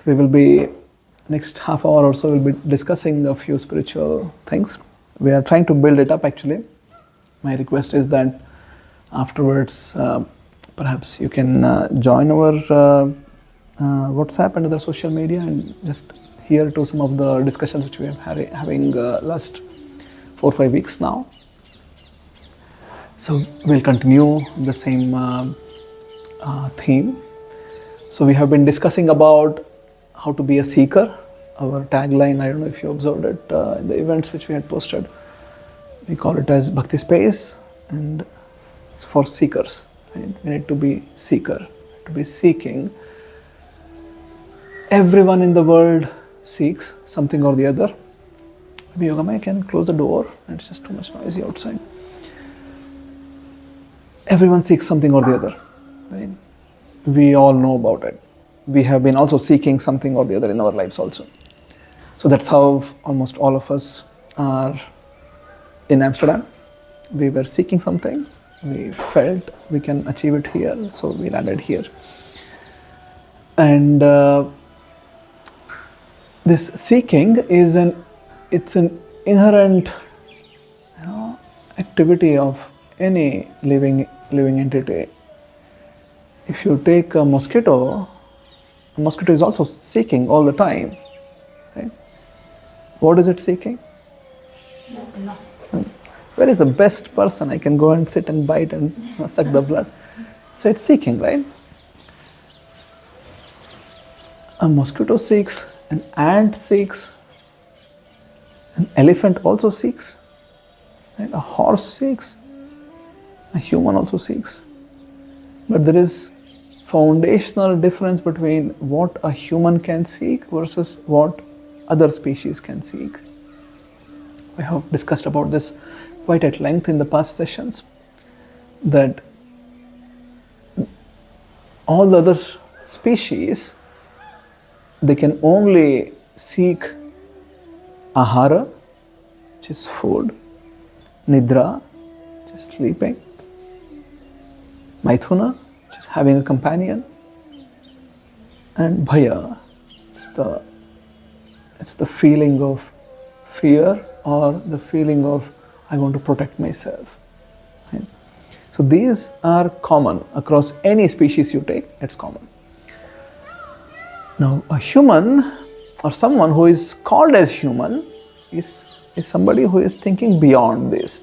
we will be, next half hour or so, we'll be discussing a few spiritual things. We are trying to build it up actually. My request is that afterwards, perhaps you can join our WhatsApp and other social media and just hear to some of the discussions which we have having last 4 or 5 weeks now. So we'll continue the same theme. So we have been discussing about how to be a seeker. Our tagline, I don't know if you observed it in the events which we had posted. We call it as Bhakti space, and it's for seekers. Right? We need to be seeker, to be seeking. Everyone in the world seeks something or the other. Maybe Yogamaya can close the door, it's just too much noisy outside. Everyone seeks something or the other. Right? We all know about it. We have been also seeking something or the other in our lives also. So that's how almost all of us are in Amsterdam. We were seeking something. We felt we can achieve it here, so we landed here. And this seeking is an inherent activity of any living entity. If you take a mosquito is also seeking all the time. Right? What is it seeking? No. Where is the best person I can go and sit and bite and suck the blood? So it's seeking, right? A mosquito seeks, an ant seeks, an elephant also seeks, right? A horse seeks, a human also seeks. But there is foundational difference between what a human can seek versus what other species can seek. We have discussed about this quite at length in the past sessions, that all the other species, they can only seek ahara, which is food, nidra, which is sleeping, maithuna, which is having a companion, and bhaya, it's the feeling of fear or the feeling of I want to protect myself. Right? So these are common across any species you take, it's common. Now a human or someone who is called as human is somebody who is thinking beyond this.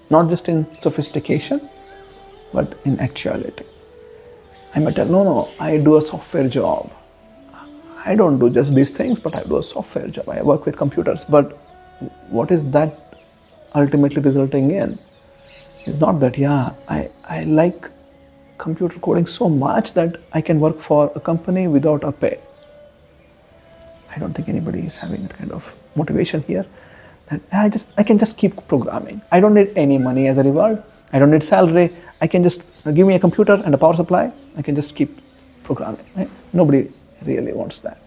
Not just in sophistication, but in actuality. I might tell, no, I do a software job. I don't do just these things, but I do a software job. I work with computers. But what is that ultimately resulting in? It's not that, I like computer coding so much that I can work for a company without a pay. I don't think anybody is having that kind of motivation here. That I can just keep programming. I don't need any money as a reward. I don't need salary. I can just give me a computer and a power supply. I can just keep programming. Right? Nobody really wants that.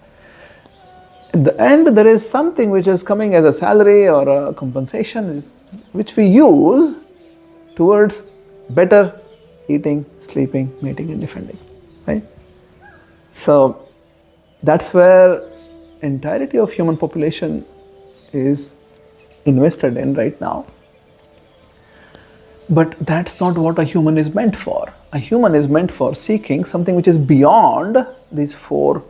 At the end, there is something which is coming as a salary or a compensation, which we use towards better eating, sleeping, mating, and defending. Right? So that's where entirety of human population is invested in right now. But that's not what a human is meant for. A human is meant for seeking something which is beyond these 4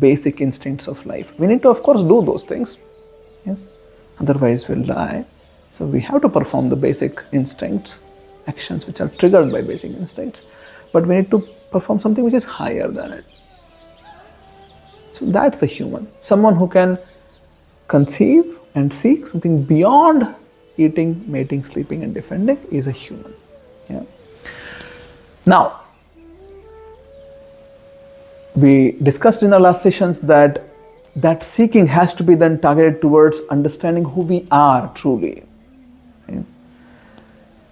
basic instincts of life. We need to, of course, do those things. Yes, otherwise we'll die. So we have to perform the basic instincts, actions which are triggered by basic instincts. But we need to perform something which is higher than it. So that's a human. Someone who can conceive and seek something beyond eating, mating, sleeping, and defending is a human. Yeah. Now, we discussed in our last sessions that seeking has to be then targeted towards understanding who we are truly. Right?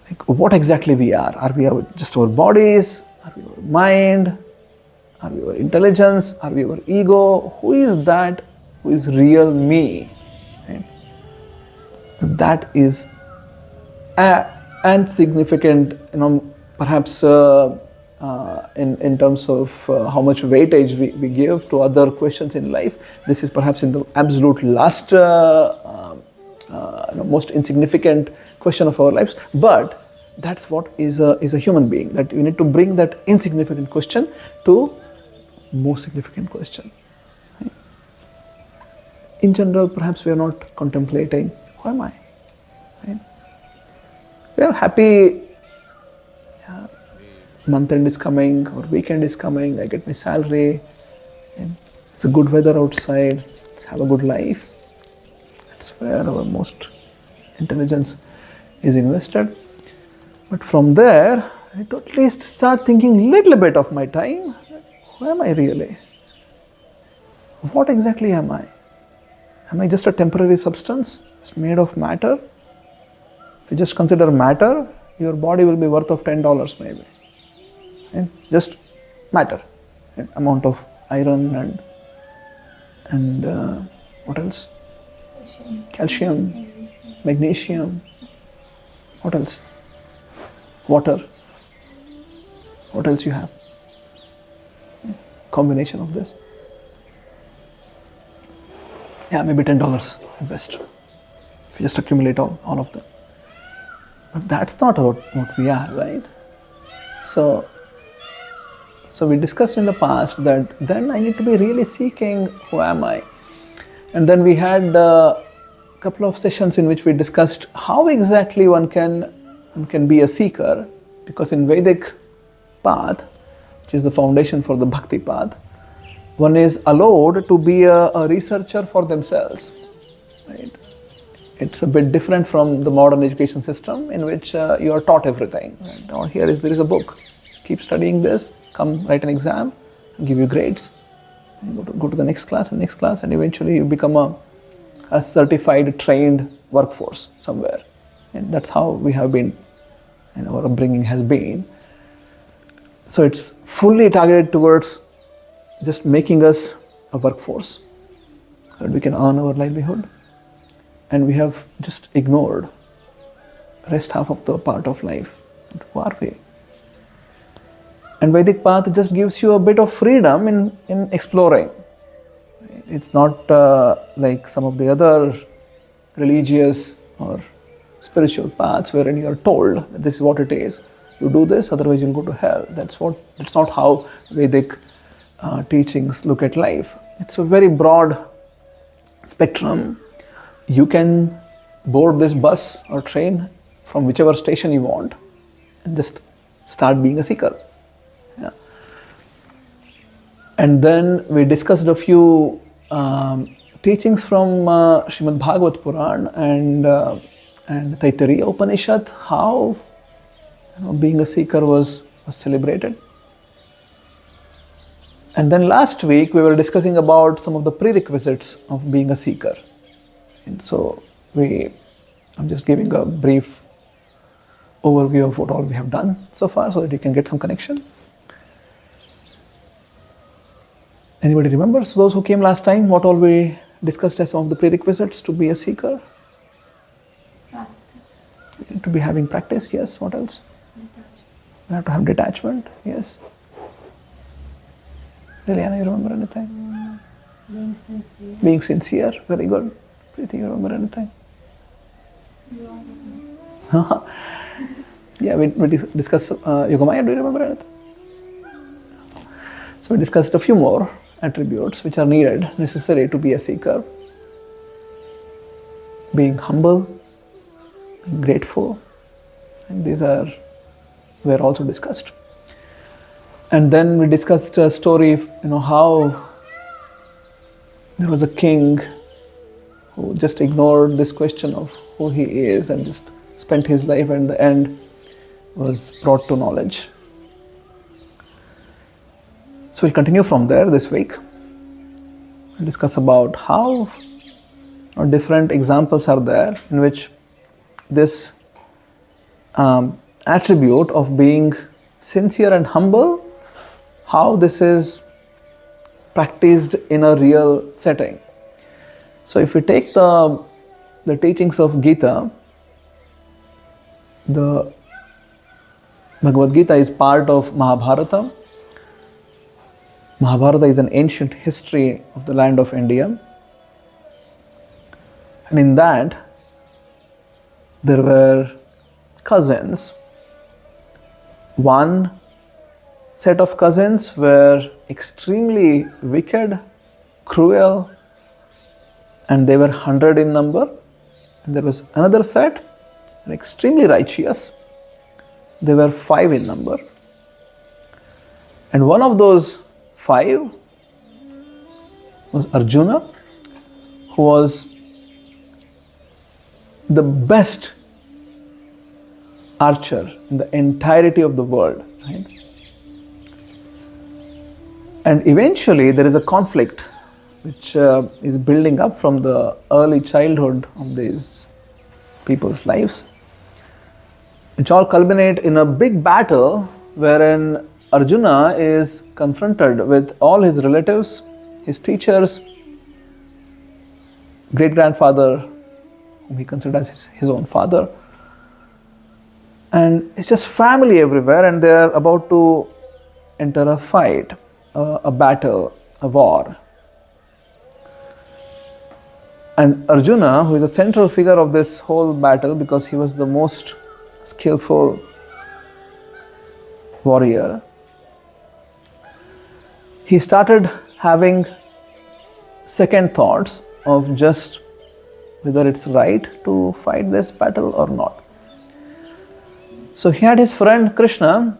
Like what exactly we are. Are we just our bodies? Are we our mind? Are we our intelligence? Are we our ego? Who is that? Who is real me? Right? That is and significant, perhaps in terms of how much weightage we give to other questions in life. This is perhaps in the absolute last, most insignificant question of our lives. But that's what is a human being. That you need to bring that insignificant question to more significant question. Right? In general, perhaps we are not contemplating, who am I? Right? We are happy. Month end is coming or weekend is coming, I get my salary, and it's a good weather outside, let's have a good life. That's where our most intelligence is invested. But from there, I need to at least start thinking little bit of my time. Who am I really? What exactly am I? Am I just a temporary substance? It's made of matter? If you just consider matter, your body will be worth of $10 maybe. And just matter, and amount of iron and what else? Calcium, magnesium. What else? Water. What else you have? Combination of this. Yeah, maybe $10 at best. If you just accumulate all of them. But that's not what we are, right? So we discussed in the past that then I need to be really seeking, who am I? And then we had a couple of sessions in which we discussed how exactly one can be a seeker, because in Vedic path, which is the foundation for the Bhakti path, one is allowed to be a researcher for themselves. Right? It's a bit different from the modern education system in which you are taught everything. Right? Now there is a book. Keep studying this, come write an exam, give you grades, and go to the next class and eventually you become a certified, trained workforce somewhere. And that's how we have been, and our upbringing has been. So it's fully targeted towards just making us a workforce so that we can earn our livelihood. And we have just ignored the rest half of the part of life. Who are we? And Vedic path just gives you a bit of freedom in exploring. It's not like some of the other religious or spiritual paths wherein you are told that this is what it is. You do this, otherwise you'll go to hell. That's not how Vedic teachings look at life. It's a very broad spectrum. You can board this bus or train from whichever station you want and just start being a seeker. Yeah. And then we discussed a few teachings from Srimad Bhagavad Puran and Taittiriya Upanishad, how being a seeker was celebrated. And then last week we were discussing about some of the prerequisites of being a seeker. And so I'm just giving a brief overview of what all we have done so far so that you can get some connection. Anybody remembers, those who came last time, what all we discussed as some of the prerequisites to be a seeker? Practice. To be having practice, yes. What else? Detachment. You have to have detachment, yes. Liliana, you remember anything? Being sincere. Being sincere, very good. Preeti, you remember anything? Yeah, we discussed Yogamaya. Do you remember anything? So we discussed a few more attributes which are necessary to be a seeker. Being humble, being grateful, and these were also discussed. And then we discussed a story, how there was a king who just ignored this question of who he is and just spent his life, and in the end was brought to knowledge. So we'll continue from there this week. We'll discuss about how different examples are there in which this attribute of being sincere and humble, how this is practiced in a real setting. So if we take the teachings of Gita, the Bhagavad Gita is part of Mahabharata. Mahabharata is an ancient history of the land of India. And in that, there were cousins. One set of cousins were extremely wicked, cruel, and they were 100 in number. And there was another set, extremely righteous. They were 5 in number. And one of those 5 was Arjuna, who was the best archer in the entirety of the world. Right? And eventually there is a conflict which is building up from the early childhood of these people's lives, which all culminate in a big battle wherein Arjuna is confronted with all his relatives, his teachers, great-grandfather, whom he considers his own father, and it's just family everywhere, and they are about to enter a fight, a battle, a war. And Arjuna, who is the central figure of this whole battle because he was the most skillful warrior, he started having second thoughts of just whether it's right to fight this battle or not. So he had his friend Krishna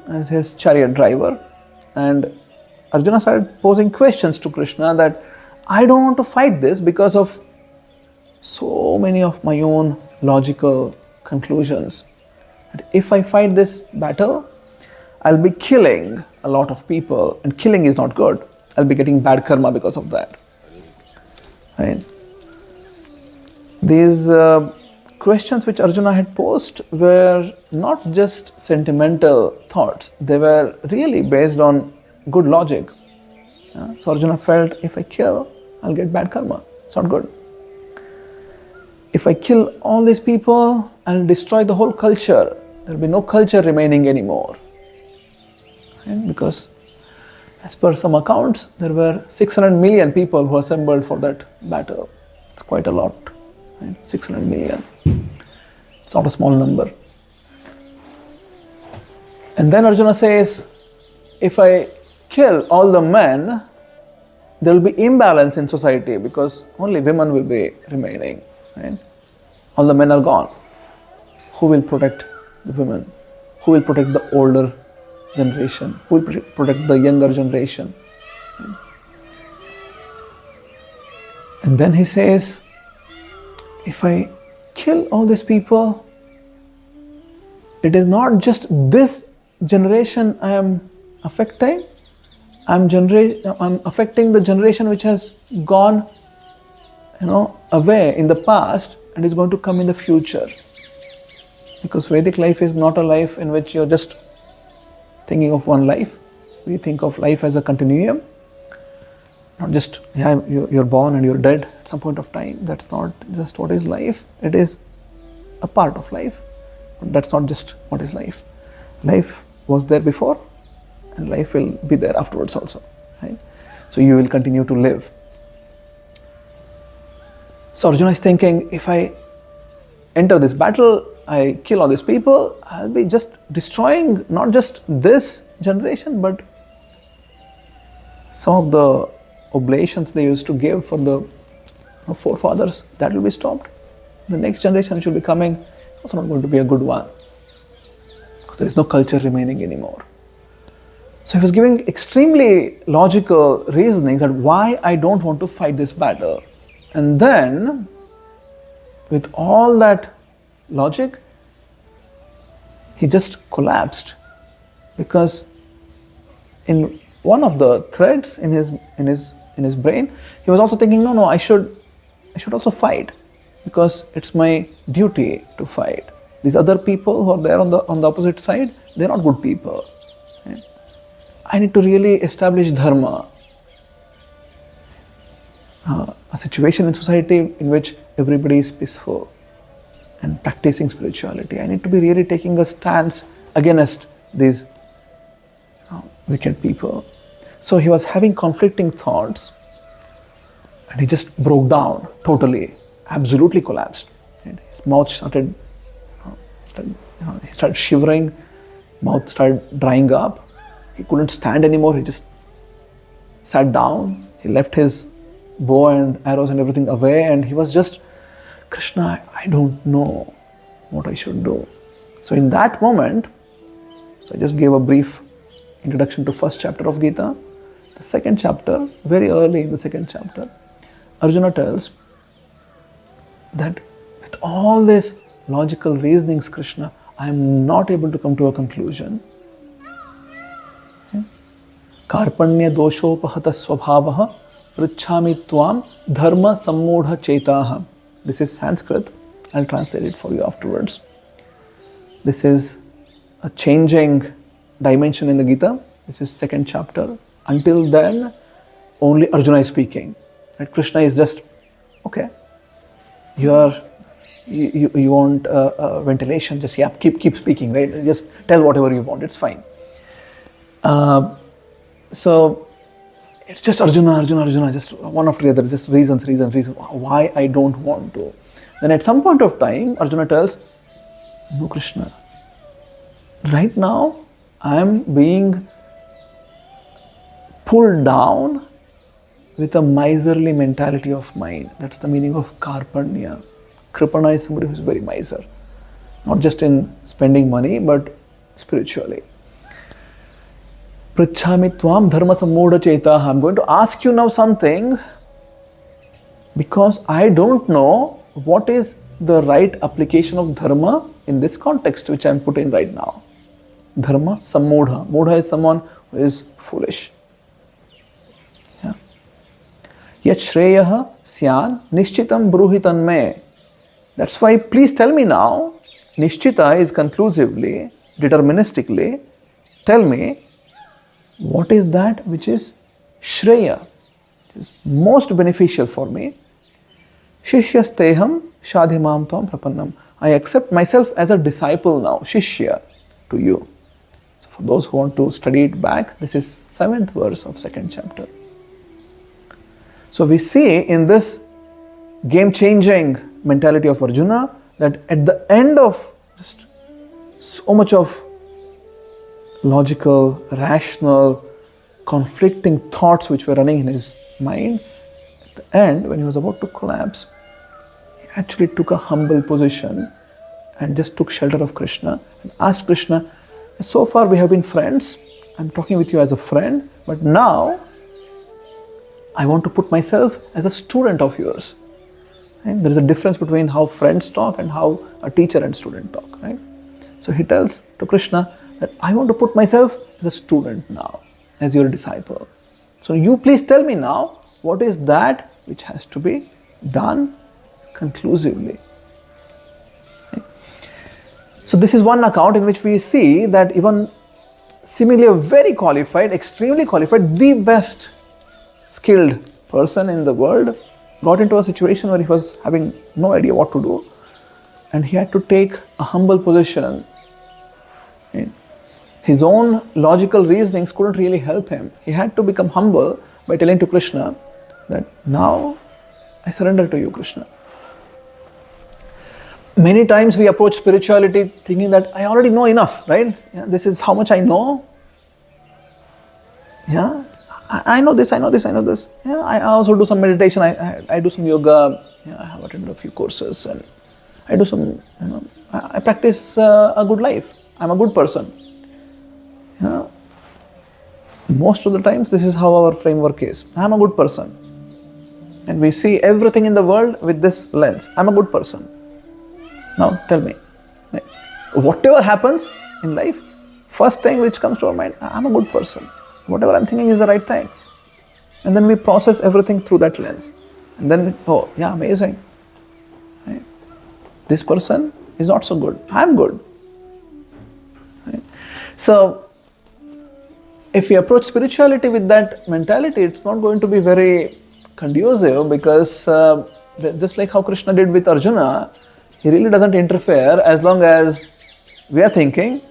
as his chariot driver, and Arjuna started posing questions to Krishna that I don't want to fight this because of so many of my own logical conclusions. That if I fight this battle, I'll be killing a lot of people, and killing is not good. I'll be getting bad karma because of that. Right? These questions which Arjuna had posed were not just sentimental thoughts, they were really based on good logic. So Arjuna felt, if I kill, I'll get bad karma. It's not good. If I kill all these people, I'll destroy the whole culture. There'll be no culture remaining anymore. And because as per some accounts, there were 600 million people who assembled for that battle. It's quite a lot. Right? 600 million. It's not a small number. And then Arjuna says, if I kill all the men, there will be imbalance in society because only women will be remaining. Right? All the men are gone. Who will protect the women? Who will protect the older generation? Who will protect the younger generation? Right? And then he says, if I kill all these people, it is not just this generation I am affecting. I'm affecting the generation which has gone, away in the past and is going to come in the future. Because Vedic life is not a life in which you're just thinking of one life. We think of life as a continuum. Not just, you're born and you're dead at some point of time. That's not just what is life. It is a part of life. But that's not just what is life. Life was there before, and life will be there afterwards also. Right? So you will continue to live. So Arjuna is thinking, if I enter this battle, I kill all these people, I'll be just destroying not just this generation, but some of the oblations they used to give for the forefathers, that will be stopped. The next generation which will be coming is also not going to be a good one. There is no culture remaining anymore. So he was giving extremely logical reasonings at why I don't want to fight this battle. And then, with all that logic, he just collapsed, because in one of the threads in his brain, he was also thinking, no, I should also fight, because it's my duty to fight. These other people who are there on the opposite side, they're not good people. Right? I need to really establish dharma, a situation in society in which everybody is peaceful and practicing spirituality. I need to be really taking a stance against these wicked people. So he was having conflicting thoughts, and he just broke down totally, absolutely collapsed. And his mouth he started shivering, mouth started drying up. He couldn't stand anymore. He just sat down. He left his bow and arrows and everything away, and he was just, Krishna, I don't know what I should do. So in that moment, so I just gave a brief introduction to first chapter of Gita. The second chapter, very early in the second chapter, Arjuna tells that with all these logical reasonings, Krishna, I am not able to come to a conclusion. Karpanya doshopahata swabhavaha pruchhami tvam dharma sammudha chetaha. This is Sanskrit. I'll translate it for you afterwards. This is a changing dimension in the Gita. This is second chapter. Until then, only Arjuna is speaking. Right? Krishna is just, okay, you want ventilation, just keep speaking, right? Just tell whatever you want, it's fine. So it's just Arjuna, just one after the other, just reasons, why I don't want to. Then at some point of time, Arjuna tells, no, Krishna, right now I am being pulled down with a miserly mentality of mind. That's the meaning of Karpanya. Kripana is somebody who is very miser, not just in spending money, but spiritually. Pruchhami tvam dharma sammudha chetaha. I'm going to ask you now something because I don't know what is the right application of dharma in this context which I'm put in right now. Dharma sammudha. Mudha is someone who is foolish. Yat shreyaha syan nishchitam bruhitan me. That's why please tell me now, nishchita is conclusively, deterministically, tell me what is that which is shreya, which is most beneficial for me. Shishyasteham shadhimam tvam prapannam. I accept myself as a disciple now, shishya, to you. So for those who want to study it back, this is 7th verse of 2nd chapter. So we see in this game-changing mentality of Arjuna that at the end of just so much of logical, rational, conflicting thoughts which were running in his mind, at the end, when he was about to collapse, he actually took a humble position and just took shelter of Krishna and asked Krishna, so far we have been friends, I'm talking with you as a friend, but now I want to put myself as a student of yours. Right? There is a difference between how friends talk and how a teacher and student talk. Right? So he tells to Krishna that I want to put myself as a student now, as your disciple. So you please tell me now, what is that which has to be done conclusively? Right? So this is one account in which we see that even seemingly a very qualified, extremely qualified, the best skilled person in the world got into a situation where he was having no idea what to do, and he had to take a humble position. His own logical reasonings couldn't really help him. He had to become humble by telling to Krishna that now I surrender to you, Krishna. Many times we approach spirituality thinking that I already know enough, right? Yeah, this is how much I know. Yeah, I know this. Yeah, I also do some meditation. I do some yoga. Yeah, I have attended a few courses, and I do some. I practice a good life. I'm a good person. Yeah. Most of the times, this is how our framework is. I'm a good person, and we see everything in the world with this lens. I'm a good person. Now, tell me, whatever happens in life, first thing which comes to our mind, I'm a good person. Whatever I'm thinking is the right thing. And then we process everything through that lens. And then, oh, yeah, amazing. Right? This person is not so good. I'm good. Right? So, if we approach spirituality with that mentality, it's not going to be very conducive because just like how Krishna did with Arjuna, he really doesn't interfere as long as we are thinking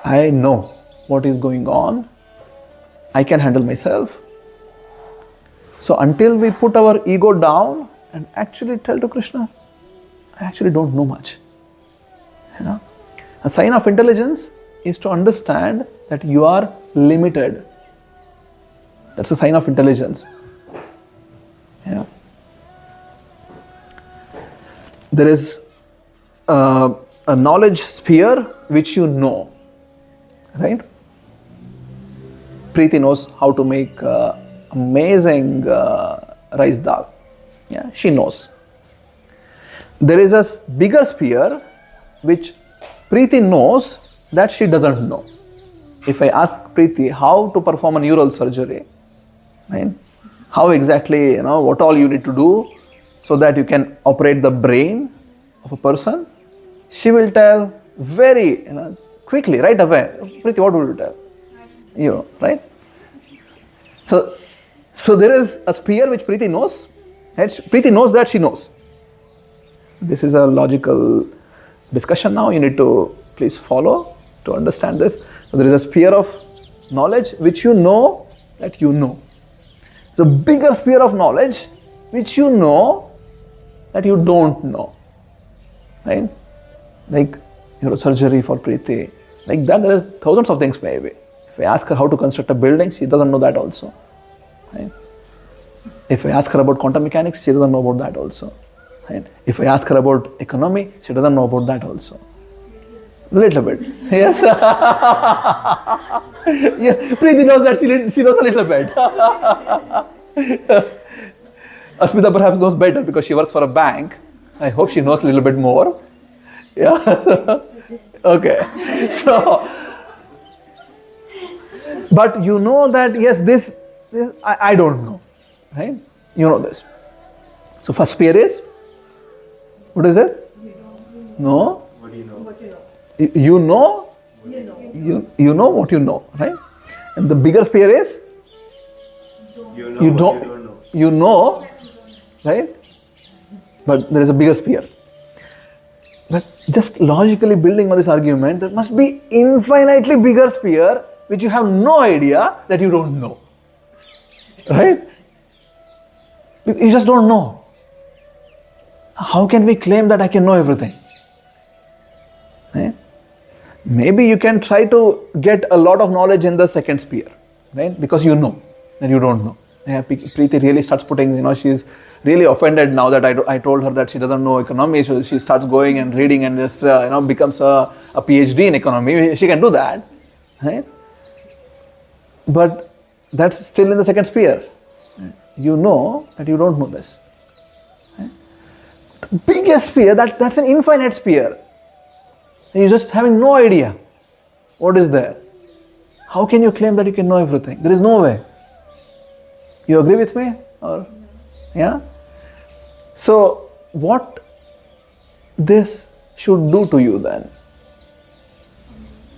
I know what is going on. I can handle myself. So until we put our ego down and actually tell to Krishna, I actually don't know much. A sign of intelligence is to understand that you are limited. That's a sign of intelligence. There is a knowledge sphere which you know, right? Preeti knows how to make amazing rice dal. Yeah, she knows. There is a bigger sphere which Preeti knows that she doesn't know. If I ask Preeti how to perform a neural surgery, right? How exactly, what all you need to do so that you can operate the brain of a person, she will tell very quickly, right away. Preeti, what will you tell? Right? So there is a sphere which Preeti knows, right? Preeti knows that she knows. This is a logical discussion now. You need to please follow to understand this. So there is a sphere of knowledge which you know that you know. It's a bigger sphere of knowledge which you know that you don't know. Right? Like surgery for Preeti. Like that, there is thousands of things maybe. If I ask her how to construct a building, she doesn't know that also. Right? If I ask her about quantum mechanics, she doesn't know about that also. Right? If I ask her about economy, she doesn't know about that also. Little bit. Yes. Yeah. Preeti knows that she knows a little bit. Asmita perhaps knows better because she works for a bank. I hope she knows a little bit more. Yeah. Okay. So, but you know that yes, this I don't know. Right? You know this. So first sphere is, what is it? No. What do you know? You know. You know what you know, right? And the bigger sphere is, you don't know. You know, right? But there is a bigger sphere. But just logically building on this argument, there must be infinitely bigger sphere which you have no idea that you don't know. Right? You just don't know. How can we claim that I can know everything? Right? Maybe you can try to get a lot of knowledge in the second sphere, right? Because you know that you don't know. Yeah, Preeti really starts putting, she's really offended now that I told her that she doesn't know economy, so she starts going and reading and just, becomes a PhD in economy. She can do that, right? But that's still in the second sphere. You know that you don't know this. Right? The biggest sphere, that's an infinite sphere. You're just having no idea what is there. How can you claim that you can know everything? There is no way. You agree with me? Or yeah? So what this should do to you then?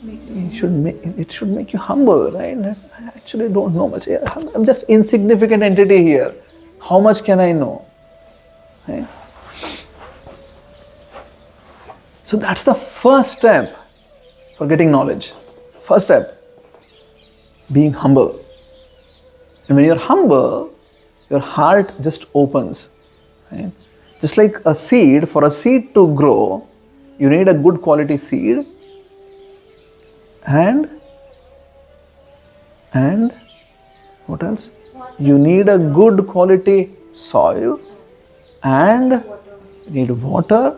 It should make you humble, right? I actually don't know much. I'm just insignificant entity here. How much can I know? Right? So that's the first step for getting knowledge. First step, being humble. And when you're humble, your heart just opens. Right? Just like a seed, for a seed to grow, you need a good quality seed and what else? You need a good quality soil and you need water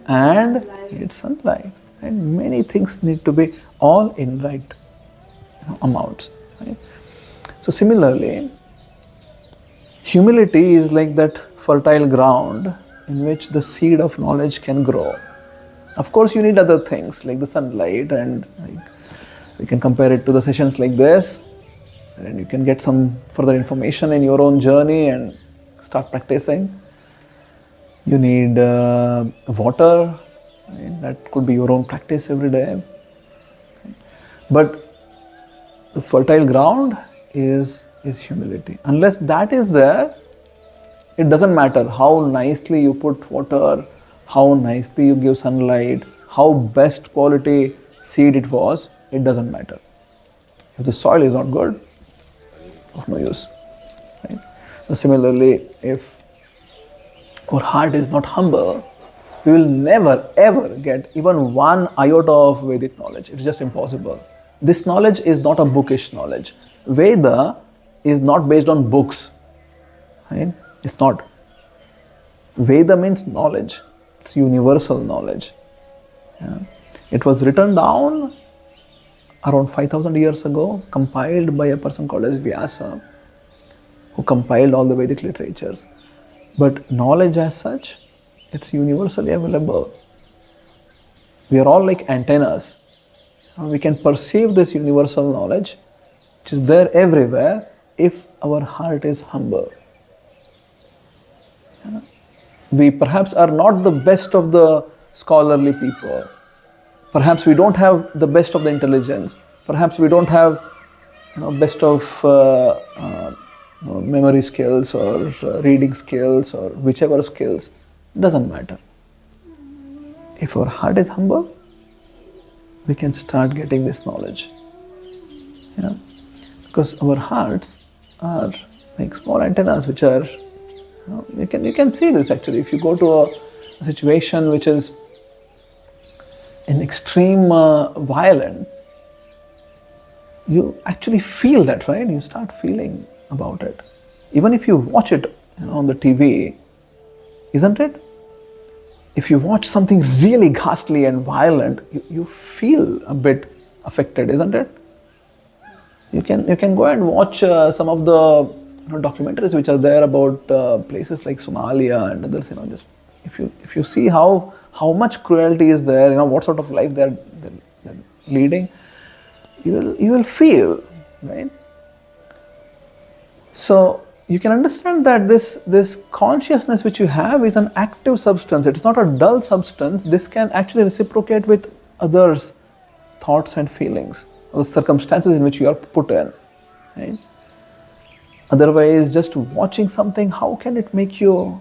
and you need sunlight. And many things need to be all in right amounts. Right? So similarly, humility is like that fertile ground in which the seed of knowledge can grow. Of course, you need other things like the sunlight, and we can compare it to the sessions like this, and you can get some further information in your own journey and start practicing. You need water, right? That could be your own practice every day. But the fertile ground is humility. Unless that is there, it doesn't matter how nicely you put water, how nicely you give sunlight, how best quality seed it was, it doesn't matter. If the soil is not good, of no use. Right? So similarly, if our heart is not humble, we will never ever get even one iota of Vedic knowledge. It's just impossible. This knowledge is not a bookish knowledge. Veda is not based on books. Right? It's not. Veda means knowledge. It's universal knowledge. Yeah. It was written down around 5,000 years ago, compiled by a person called as Vyasa, who compiled all the Vedic literatures. But knowledge as such, it's universally available. We are all like antennas. We can perceive this universal knowledge, which is there everywhere, if our heart is humble. Yeah. We perhaps are not the best of the scholarly people. Perhaps we don't have the best of the intelligence. Perhaps we don't have best of memory skills or reading skills or whichever skills. It doesn't matter. If our heart is humble, we can start getting this knowledge. Yeah? Because our hearts are like small antennas which are, you can see this actually. If you go to a situation which is in extreme violence, you actually feel that, right? You start feeling about it. Even if you watch it on the TV, isn't it? If you watch something really ghastly and violent, you feel a bit affected, isn't it? You can go and watch some of the documentaries which are there about places like Somalia and others. Just if you see how much cruelty is there, what sort of life they're leading, you will feel, right? So you can understand that this consciousness which you have is an active substance. It's not a dull substance. This can actually reciprocate with others' thoughts and feelings, or the circumstances in which you are put in. Right? Otherwise, just watching something, how can it make you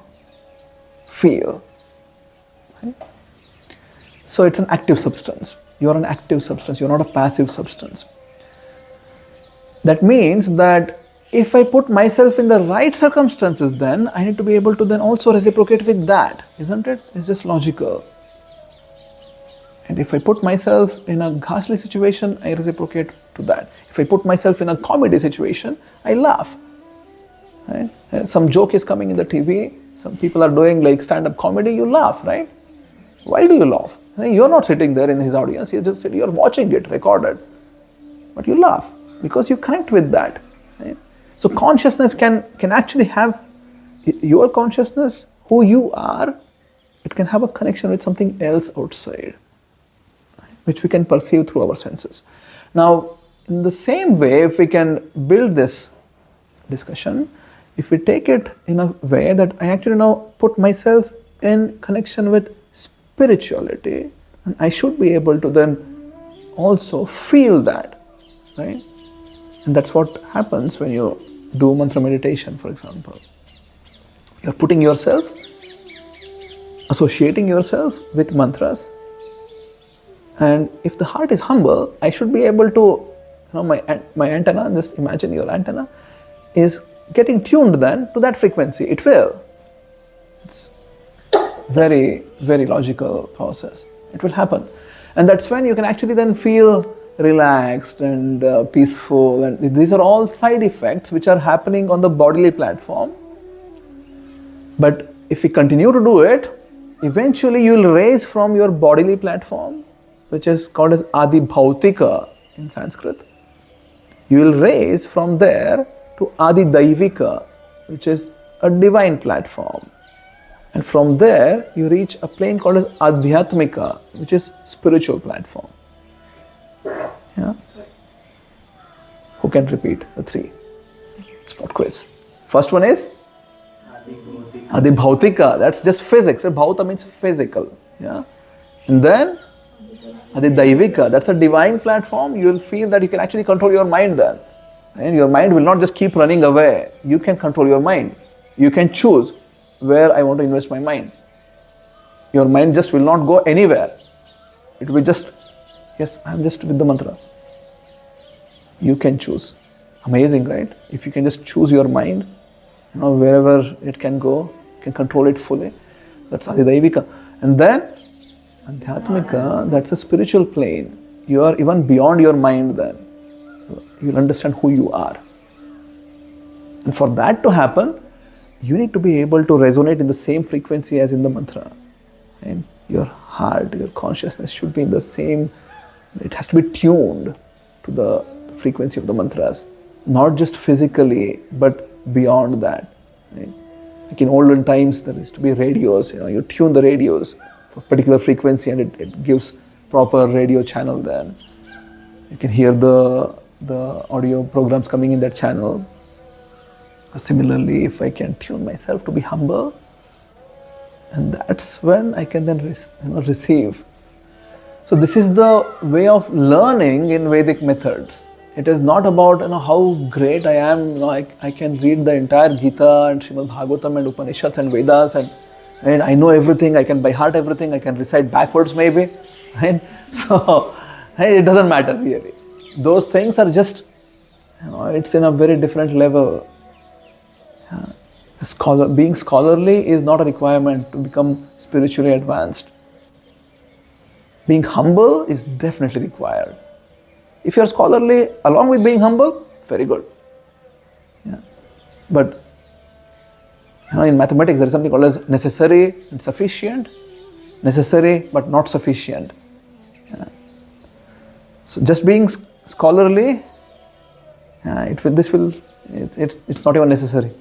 feel? Right? So it's an active substance. You are an active substance. You are not a passive substance. That means that if I put myself in the right circumstances, then I need to be able to then also reciprocate with that, isn't it? It's just logical. And if I put myself in a ghastly situation, I reciprocate to that. If I put myself in a comedy situation, I laugh. Right? Some joke is coming in the TV, some people are doing like stand-up comedy, you laugh, right? Why do you laugh? You're not sitting there in his audience, you're watching it recorded. But you laugh because you connect with that. Right? So consciousness can actually have, your consciousness, who you are, it can have a connection with something else outside, which we can perceive through our senses. Now, in the same way, if we can build this discussion, if we take it in a way that I actually now put myself in connection with spirituality, and I should be able to then also feel that, right? And that's what happens when you do mantra meditation, for example. You're putting yourself, associating yourself with mantras. And if the heart is humble, I should be able to, my antenna, just imagine your antenna, is getting tuned then to that frequency. It will. It's very, very logical process. It will happen. And that's when you can actually then feel relaxed and peaceful, and these are all side effects which are happening on the bodily platform. But if you continue to do it, eventually you will raise from your bodily platform, which is called as Adi Bhautika in Sanskrit. You will raise from there to Adi Daivika, which is a divine platform. And from there you reach a plane called as Adhyatmika, which is spiritual platform. Yeah? Who can repeat the three? Spot quiz. First one is Adi Bhautika. That's just physics. Bhauta means physical. Yeah? And then Adi Daivika. That's a divine platform. You will feel that you can actually control your mind then. And your mind will not just keep running away. You can control your mind. You can choose where I want to invest my mind. Your mind just will not go anywhere. It will just, yes, I'm just with the mantra. You can choose. Amazing, right? If you can just choose your mind, wherever it can go, you can control it fully. That's Adidaivika. And then Adhyatmika, that's a spiritual plane. You are even beyond your mind then. You'll understand who you are. And for that to happen, you need to be able to resonate in the same frequency as in the mantra. And your heart, your consciousness should be in the same, it has to be tuned to the frequency of the mantras. Not just physically, but beyond that. Right? Like in olden times, there used to be radios. You tune the radios for a particular frequency, and it gives proper radio channel. Then you can hear the audio programs coming in that channel. Similarly, if I can tune myself to be humble, and that's when I can then receive. So this is the way of learning in Vedic methods. It is not about how great I am. I can read the entire Gita and Srimad Bhagavatam and Upanishads and Vedas and I know everything. I can by heart everything. I can recite backwards maybe. Right? So it doesn't matter really. Those things are just, it's in a very different level. Being scholarly is not a requirement to become spiritually advanced. Being humble is definitely required. If you are scholarly along with being humble, very good. Yeah. But in mathematics there is something called as necessary and sufficient. Necessary but not sufficient. Yeah. So just being scholarly, it's not even necessary.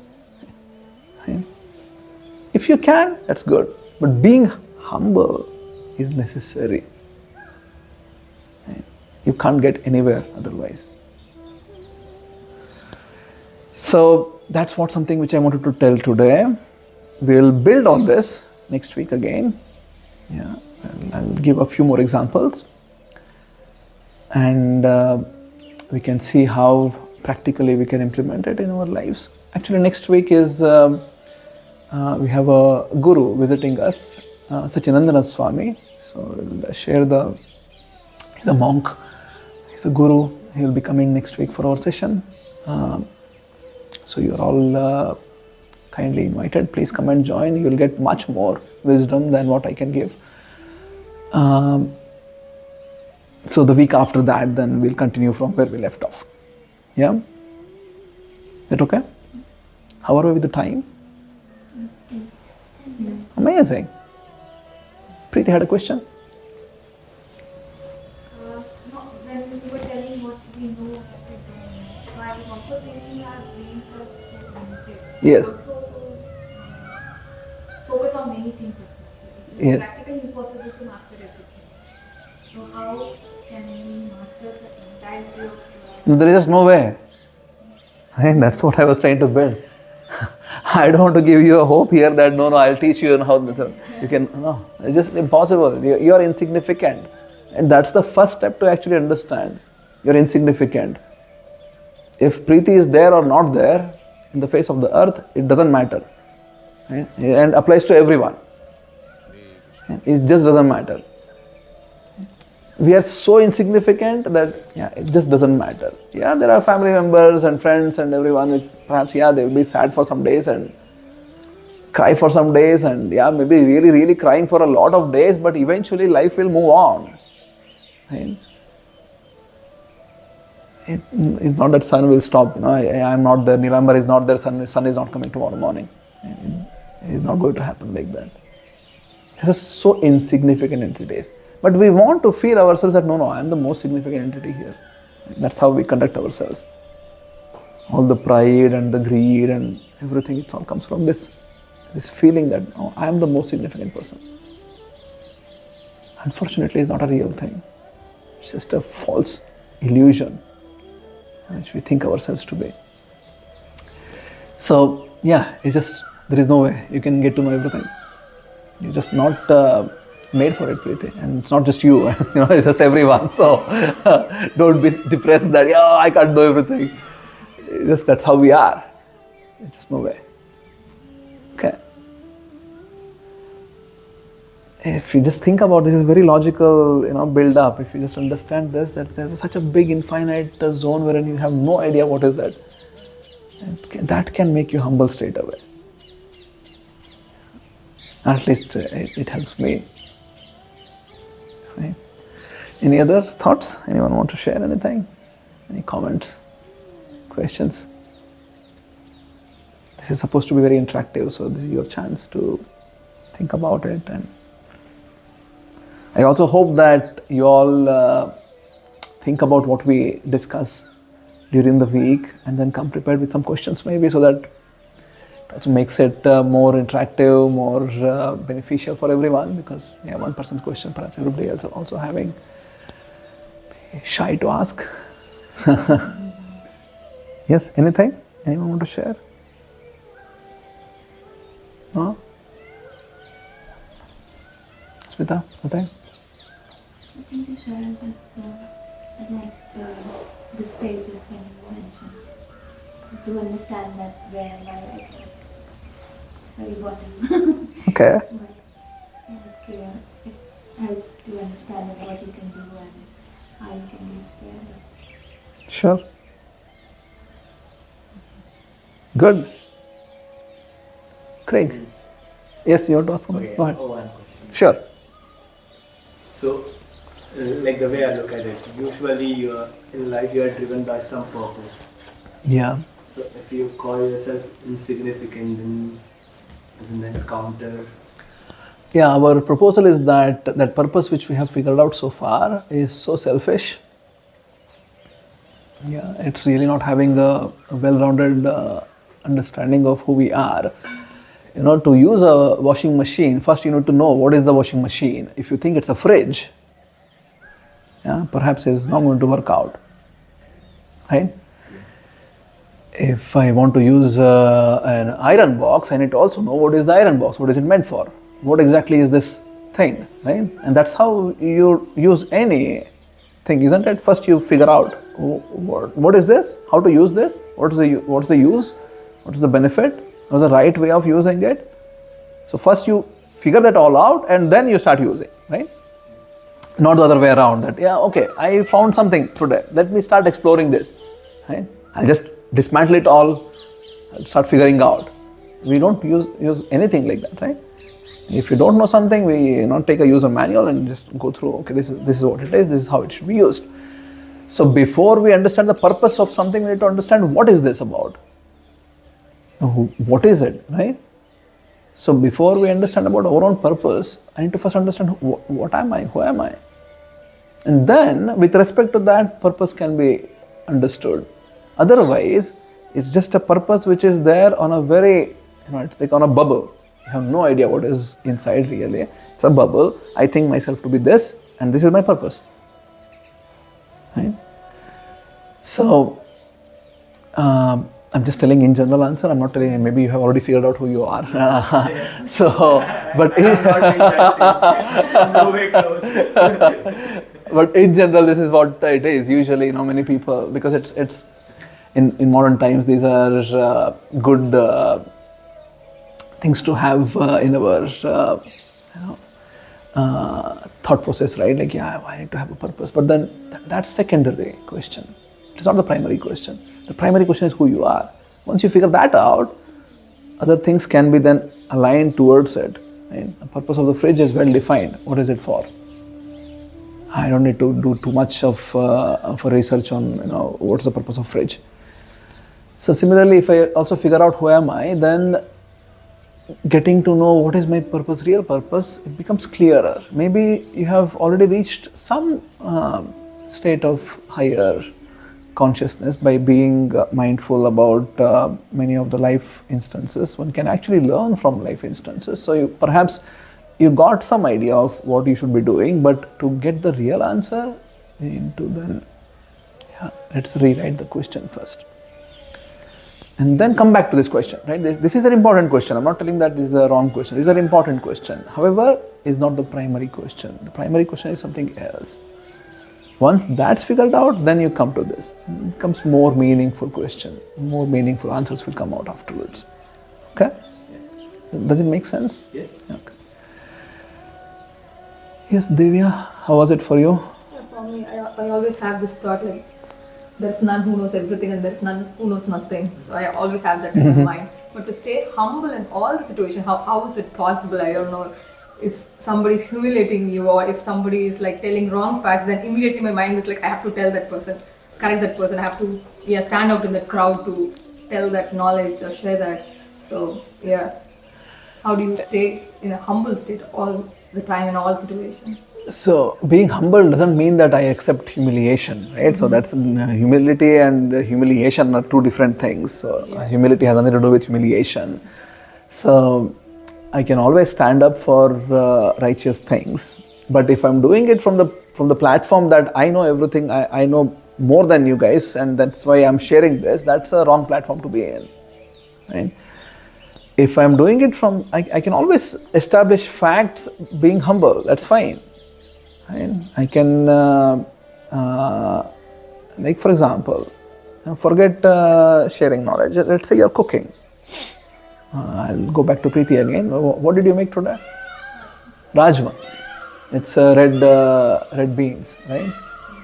Right? If you can, that's good. But being humble is necessary. You can't get anywhere otherwise. So that's something which I wanted to tell today. We'll build on this next week again. Yeah, I'll give a few more examples, and we can see how practically we can implement it in our lives. Actually, next week is we have a guru visiting us, Sachinandana Swami. So we'll share he's a monk. He's a guru. He'll be coming next week for our session. So you're all kindly invited. Please come and join. You'll get much more wisdom than what I can give. So the week after that, then we'll continue from where we left off. Yeah? Is that okay? How are we with the time? Amazing. Preeti had a question? No, when you were telling what we know and what we don't know, so I was also thinking our brains are so limited. Yes. Also to focus on many things at once. It's Yes. practically impossible to master everything. So how can we master the entirety of No, there is just no way. And that's what I was trying to build. I don't want to give you a hope here that no, I'll teach you how you can. No, it's just impossible. You are insignificant. And that's the first step to actually understand. You're insignificant. If Preeti is there or not there in the face of the earth, it doesn't matter. Right? And applies to everyone. It just doesn't matter. We are so insignificant that it just doesn't matter. Yeah, there are family members and friends and everyone which perhaps they will be sad for some days and cry for some days and maybe really, really crying for a lot of days, but eventually life will move on. Right? It's not that sun will stop. I am not there, Nilambara is not there, sun is not coming tomorrow morning. It's not going to happen like that. It is so insignificant entities. But we want to feel ourselves that no, I am the most significant entity here. That's how we conduct ourselves. All the pride and the greed and everything, it all comes from this feeling that I am the most significant person. Unfortunately, it's not a real thing. It's just a false illusion which we think ourselves to be. So, it's just, there is no way you can get to know everything. You're just not made for it, Preeti. And it's not just you, it's just everyone. So, don't be depressed that, I can't know everything. Just that's how we are. There's just no way. Okay. if you just think about this, is very logical, build up. If you just understand this, that there's such a big infinite zone wherein you have no idea what is that. That can make you humble straight away. At least it helps me. Right? Any other thoughts? Anyone want to share anything? Any comments? Questions? This is supposed to be very interactive, so this is your chance to think about it. And I also hope that you all think about what we discuss during the week and then come prepared with some questions maybe, so that it also makes it more interactive, more beneficial for everyone, because one person's question, perhaps everybody else also having shy to ask. Yes, anything? Anyone want to share? No? Smita, nothing? Nothing to share, just I like the stages when you mentioned. To understand that where my life is very bottom. Okay. But it helps to understand what you can do and how you can reach there. Sure. Good. Craig. Yes, you want to ask something? Okay, Go ahead. one question. Sure. So, like the way I look at it, usually in life you are driven by some purpose. Yeah. So if you call yourself insignificant, then doesn't that counter? Yeah, our proposal is that that purpose which we have figured out so far is so selfish. Yeah, it's really not having a well-rounded understanding of who we are. To use a washing machine, first you need to know what is the washing machine. If you think it's a fridge, perhaps it's not going to work out, right? If I want to use an iron box, I need to also know what is the iron box, what is it meant for, what exactly is this thing, right? And that's how you use anything, isn't it? First you figure out what is this, how to use this, what's the use, what is the benefit, what's the right way of using it. So first you figure that all out and then you start using, right? Not the other way around, that okay, I found something today, let me start exploring this, right? I'll just dismantle it all, I'll start figuring out. We don't use anything like that, right? If you don't know something, we take a user manual and just go through, okay, this is what it is, this is how it should be used. So before we understand the purpose of something, we need to understand what is this about. What is it, right? So before we understand about our own purpose, I need to first understand what am I, who am I? And then with respect to that, purpose can be understood. Otherwise, it's just a purpose which is there on a very, it's like on a bubble. You have no idea what is inside really. It's a bubble. I think myself to be this, and this is my purpose. Right? So, I'm just telling in general answer. I'm not telling, maybe you have already figured out who you are. So, but No way close. But in general, this is what it is. Usually, many people, because it's in modern times, these are good things to have in our thought process, right? Like, I need to have a purpose. But then that's secondary question. It's not the primary question. The primary question is who you are. Once you figure that out, other things can be then aligned towards it. Right? The purpose of the fridge is well defined. What is it for? I don't need to do too much of research on what's the purpose of fridge. So similarly, if I also figure out who am I, then getting to know what is my purpose, real purpose, it becomes clearer. Maybe you have already reached some state of higher consciousness by being mindful about many of the life instances. One can actually learn from life instances. So perhaps you got some idea of what you should be doing, but to get the real answer, let's rewrite the question first. And then come back to this question, right? This is an important question. I'm not telling that this is a wrong question. This is an important question. However, it's not the primary question. The primary question is something else. Once that's figured out, then you come to this. It becomes more meaningful question. More meaningful answers will come out afterwards. Okay? Yeah. Does it make sense? Yes. Okay. Yes, Divya, how was it for you? Yeah, for me, I always have this thought like there's none who knows everything and there's none who knows nothing. So I always have that in my mind. But to stay humble in all the situation, how is it possible? I don't know. If somebody is humiliating you or if somebody is like telling wrong facts, then immediately my mind is like I have to tell that person, correct that person. I have to stand out in the crowd to tell that knowledge or share that. So yeah, how do you stay in a humble state all the time in all situations? So, being humble doesn't mean that I accept humiliation, right? So, that's humility and humiliation are two different things. So, humility has nothing to do with humiliation. So, I can always stand up for righteous things. But if I'm doing it from the platform that I know everything, I know more than you guys, and that's why I'm sharing this, that's a wrong platform to be in, right? If I'm doing it from, I can always establish facts being humble, that's fine. I can, like for example, forget sharing knowledge. Let's say you're cooking. I'll go back to Preeti again. What did you make today? Rajma. It's red beans, right?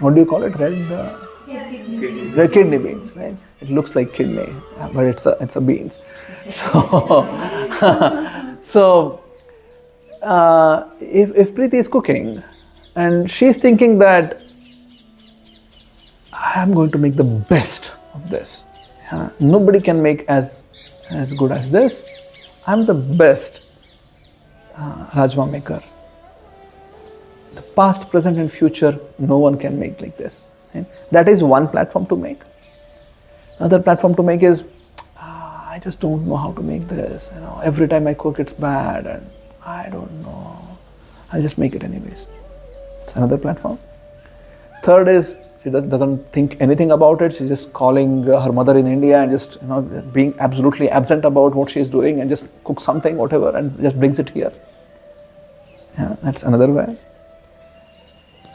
What do you call it? Red kidney beans, right? It looks like kidney, but it's a beans. So, so if Preeti is cooking, and she's thinking that I am going to make the best of this. Nobody can make as good as this. I'm the best Rajma maker. The past, present and future, no one can make like this. Right? That is one platform to make. Another platform to make is, I just don't know how to make this. Every time I cook it's bad and I don't know. I'll just make it anyways. Another platform. Third is she doesn't think anything about it. She's just calling her mother in India and just being absolutely absent about what she's doing and just cook something, whatever, and just brings it here. Yeah, that's another way.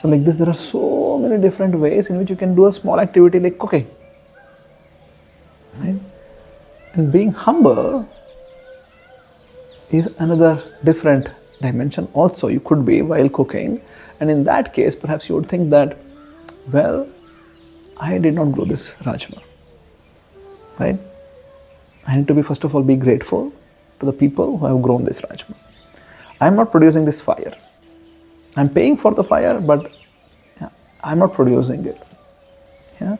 So like this, there are so many different ways in which you can do a small activity like cooking. Right? And being humble is another different dimension also. You could be while cooking. And in that case, perhaps you would think that, well, I did not grow this Rajma, right? I need to be, first of all, be grateful to the people who have grown this Rajma. I'm not producing this fire. I'm paying for the fire, but I'm not producing it. Yeah?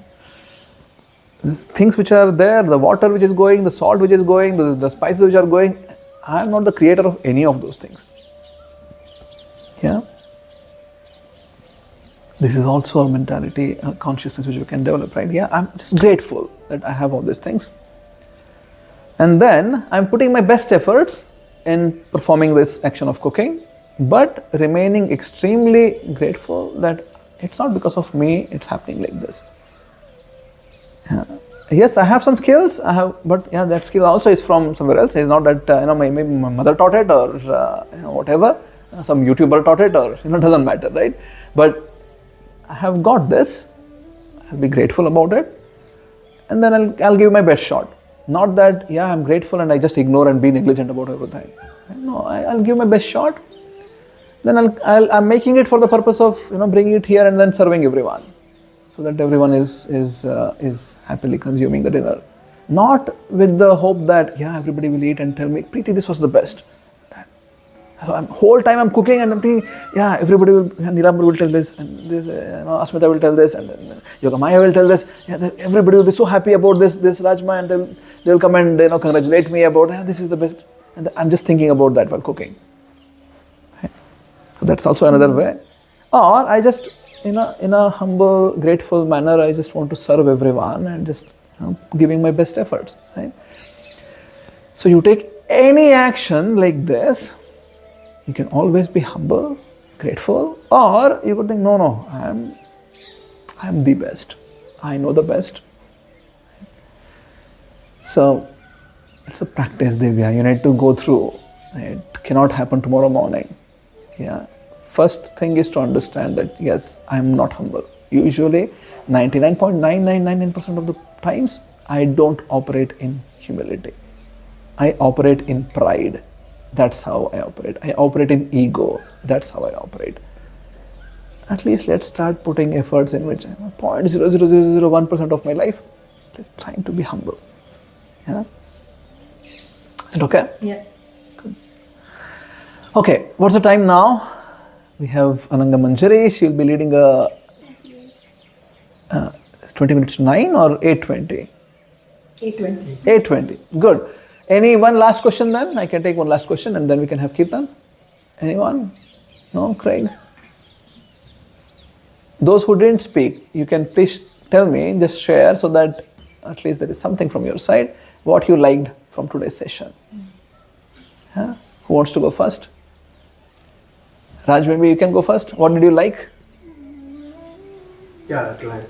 These things which are there, the water which is going, the salt which is going, the spices which are going, I'm not the creator of any of those things. Yeah? This is also a mentality, a consciousness which we can develop, right? Yeah, I'm just grateful that I have all these things. And then I'm putting my best efforts in performing this action of cooking, but remaining extremely grateful that it's not because of me, it's happening like this. Yes, I have some skills, but that skill also is from somewhere else. It's not that maybe my mother taught it or whatever, some YouTuber taught it, or it doesn't matter, right? But I have got this. I'll be grateful about it, and then I'll give my best shot. Not that I'm grateful and I just ignore and be negligent about everything. No, I'll give my best shot. Then I'm making it for the purpose of bringing it here and then serving everyone, so that everyone is happily consuming the dinner. Not with the hope that everybody will eat and tell me, Preeti, this was the best. Whole time I'm cooking and I'm thinking, everybody will, Nilambara will tell this, and this, Asmita will tell this, and then Yogamaya will tell this. Everybody will be so happy about this Rajma, and they'll come and congratulate me about this is the best. And I'm just thinking about that while cooking. Right? So that's also another way. Or I just, in a humble, grateful manner, I just want to serve everyone and just giving my best efforts. Right? So you take any action like this. You can always be humble, grateful, or you could think, no, I'm the best. I know the best. So it's a practice, Divya. You need to go through. It cannot happen tomorrow morning. First thing is to understand that yes, I'm not humble. Usually, 99.9999% of the times, I don't operate in humility. I operate in pride. That's how I operate. I operate in ego. That's how I operate. at least let's start putting efforts in which 0.00001% of my life is trying to be humble. Yeah? Is it okay? Yeah. Okay, what's the time now? We have Ananga Manjari. She'll be leading a 20 minutes to 9 or 8:20? 8:20. 8:20. Good. Any one last question then? I can take one last question and then we can have Kirtan. Anyone? No, Craig? Those who didn't speak, you can please tell me, just share so that at least there is something from your side, what you liked from today's session. Yeah? Who wants to go first? Raj, maybe you can go first. What did you like? Yeah, like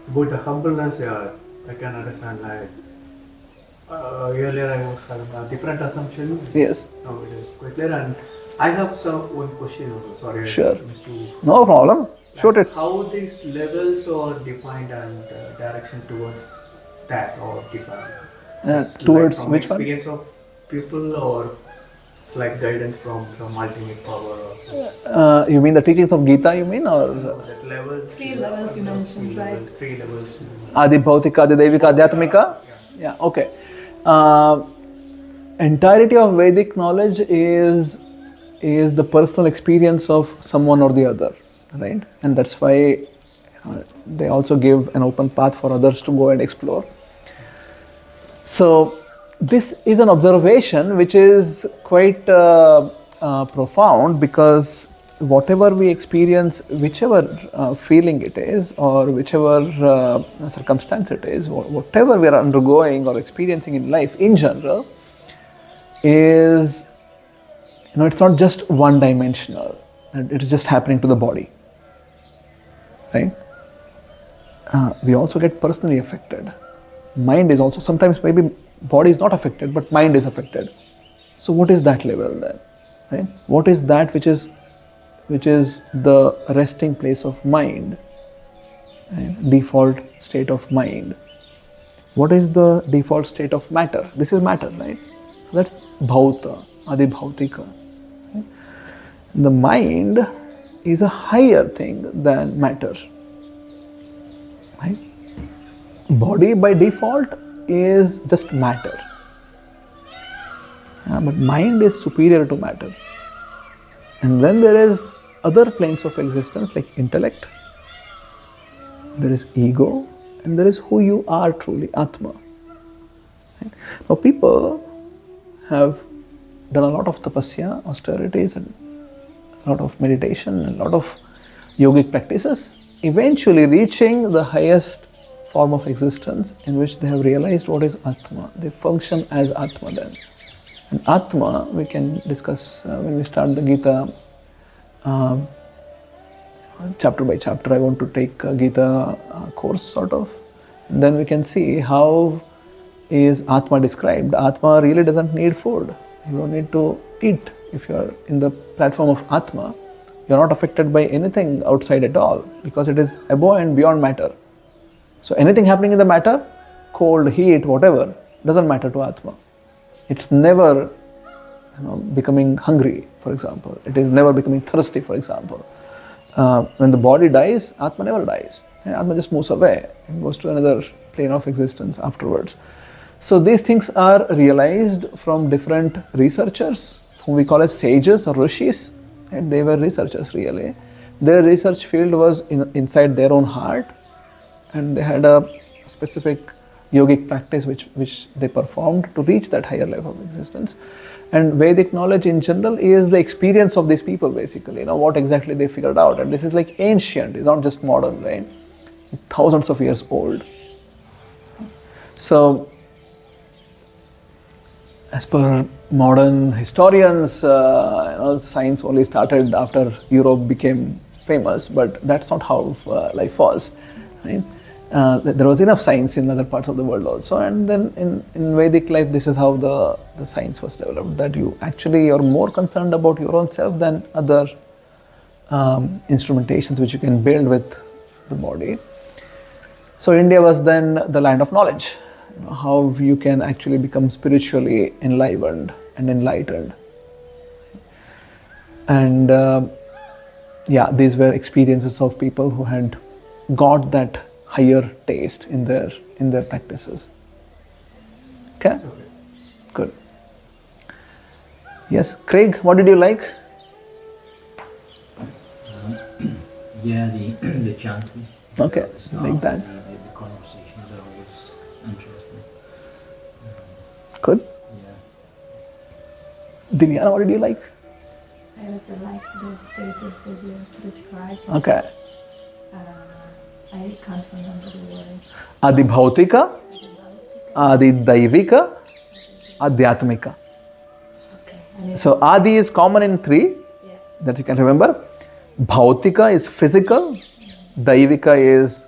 about the humbleness, yeah, I can understand. Like earlier, I was having a different assumption. Yes. Now it is quite clear. And I have one question. Sorry, Sure. I missed to. No problem. Shoot it. How these levels are defined and direction towards that or defined? It's Towards like from which one? experience of people or it's like guidance from ultimate power. Or, You mean the teachings of Gita, you mean? Or that level. 3 levels you mentioned, right? 3 levels. Adi Bhautika, Adi Devika, Adhyatmika? Yeah, okay. Entirety of Vedic knowledge is the personal experience of someone or the other, right? And that's why they also give an open path for others to go and explore. So this is an observation which is quite profound, because whatever we experience, whichever feeling it is or whichever circumstance it is, whatever we are undergoing or experiencing in life in general is, it's not just one dimensional, it is just happening to the body, right? We also get personally affected. Mind is also, sometimes maybe body is not affected, but mind is affected. So what is that level then? Right? What is that which is the resting place of mind, right? Default state of mind? What is the default state of matter? This is matter, right? So that's bhauta, adi bhautika. Right? The mind is a higher thing than matter. Right? Body by default is just matter, but mind is superior to matter. And then there is other planes of existence like intellect, there is ego, and there is who you are truly, Atma. Right? Now people have done a lot of tapasya, austerities, and a lot of meditation, and a lot of yogic practices, eventually reaching the highest form of existence in which they have realized what is Atma. They function as Atma then. And Atma we can discuss when we start the Gita chapter by chapter. I want to take a Gita course sort of. And then we can see how is Atma described. Atma really doesn't need food. You don't need to eat. If you are in the platform of Atma, you are not affected by anything outside at all, because it is above and beyond matter. So anything happening in the matter, cold, heat, whatever, doesn't matter to Atma. It's never becoming hungry, for example. It is never becoming thirsty, for example. When the body dies, Atma never dies. Atma just moves away and goes to another plane of existence afterwards. So these things are realized from different researchers, whom we call as sages or rishis. And they were researchers really. Their research field was inside their own heart, and they had a specific yogic practice which they performed to reach that higher level of existence. And Vedic knowledge in general is the experience of these people basically, what exactly they figured out. And this is like ancient, it's not just modern, right? Thousands of years old. So, as per modern historians, science only started after Europe became famous, but that's not how life was, right? There was enough science in other parts of the world also, and then in Vedic life, this is how the science was developed, that you actually are more concerned about your own self than other instrumentations which you can build with the body. So India was then the land of knowledge, how you can actually become spiritually enlivened and enlightened. And yeah, these were experiences of people who had got that higher taste in their practices. Okay? Good. Yes, Craig, what did you like? Yeah, the chanting. Okay, Start, like that. The conversations are always interesting. Good. Yeah. Divyana, what did you like? I also like the stages that you described. Okay. I can't remember the words. Adi Bhautika, Adi Daivika, Adhyatmika. Okay. And it So was- Adi is common in three yeah. that you can remember. Bhautika is physical, Daivika is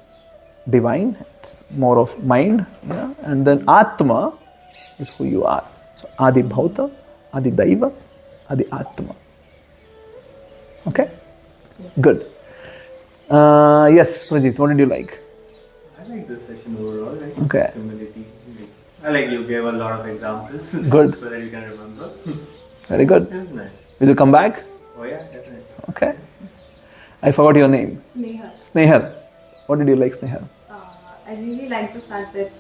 divine, it's more of mind, yeah? And then Atma is who you are. So Adi Bhauta, Adi Daiva, Adi Atma. Okay? Good. Yes, Prajit, what did you like? I like this session overall. Like Okay. humility. I like you gave a lot of examples. Good. So that you can remember. Very good. It was nice. Will you come back? Oh yeah, definitely. Okay. I forgot your name. Sneha. Snehal. What did you like, Snehal? I really like the fact that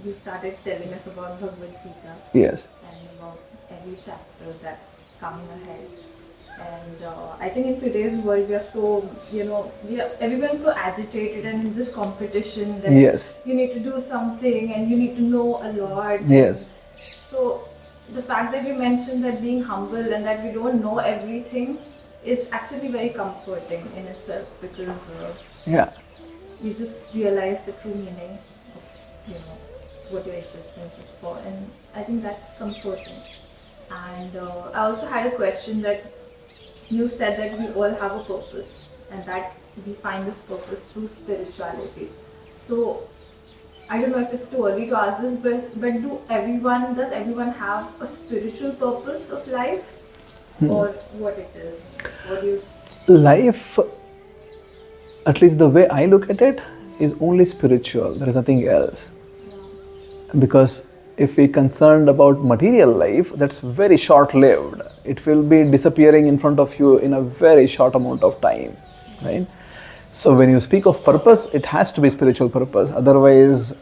you started telling us about Bhagavad Gita Yes. and about every chapter that's coming ahead. And I think in today's world we are so, everyone's so agitated and in this competition that Yes. you need to do something and you need to know a lot. Yes. So the fact that you mentioned that being humble and that we don't know everything is actually very comforting in itself, because Yeah. you just realize the true meaning of what your existence is for, and I think that's comforting. And I also had a question that you said that we all have a purpose and that we find this purpose through spirituality. So I don't know if it's too early to ask this, but does everyone have a spiritual purpose of life, or what it is? What do you? Life, at least the way I look at it, is only spiritual. There is nothing else. Because if we're concerned about material life, that's very short-lived. It will be disappearing in front of you in a very short amount of time, right? So when you speak of purpose, it has to be spiritual purpose. Otherwise,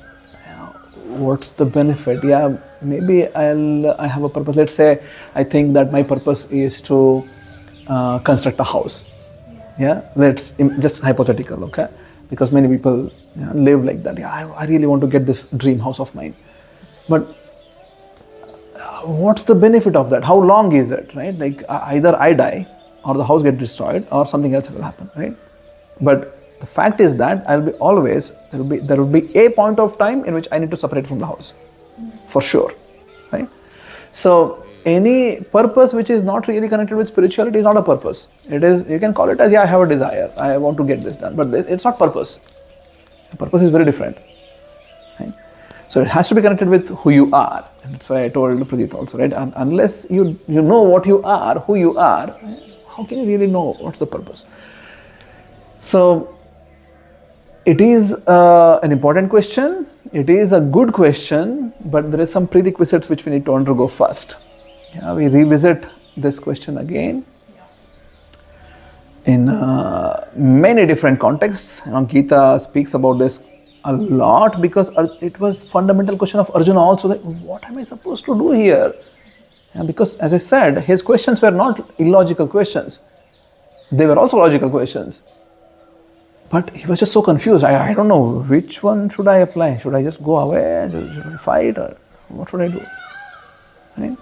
what's the benefit? Yeah, maybe I have a purpose. Let's say I think that my purpose is to construct a house. Yeah, just hypothetical, okay? Because many people live like that. Yeah, I really want to get this dream house of mine. But what's the benefit of that? How long is it, right? Like either I die or the house gets destroyed or something else will happen, right? But the fact is that there will be a point of time in which I need to separate from the house, for sure, right? So any purpose which is not really connected with spirituality is not a purpose. It is, you can call it as, I have a desire, I want to get this done, but it's not purpose. Purpose is very different, right? So it has to be connected with who you are, and that's why I told Pradeep also, right? Unless you know what you are, who you are, how can you really know what's the purpose? So it is an important question, it is a good question, but there is some prerequisites which we need to undergo first. Yeah, we revisit this question again in many different contexts. Gita speaks about this a lot because it was fundamental question of Arjuna also, that what am I supposed to do here? Because as I said, his questions were not illogical questions, they were also logical questions. But he was just so confused. I don't know which one should I apply. Should I just go away? Should I fight? Or what should I do? Right?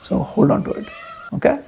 So hold on to it. Okay?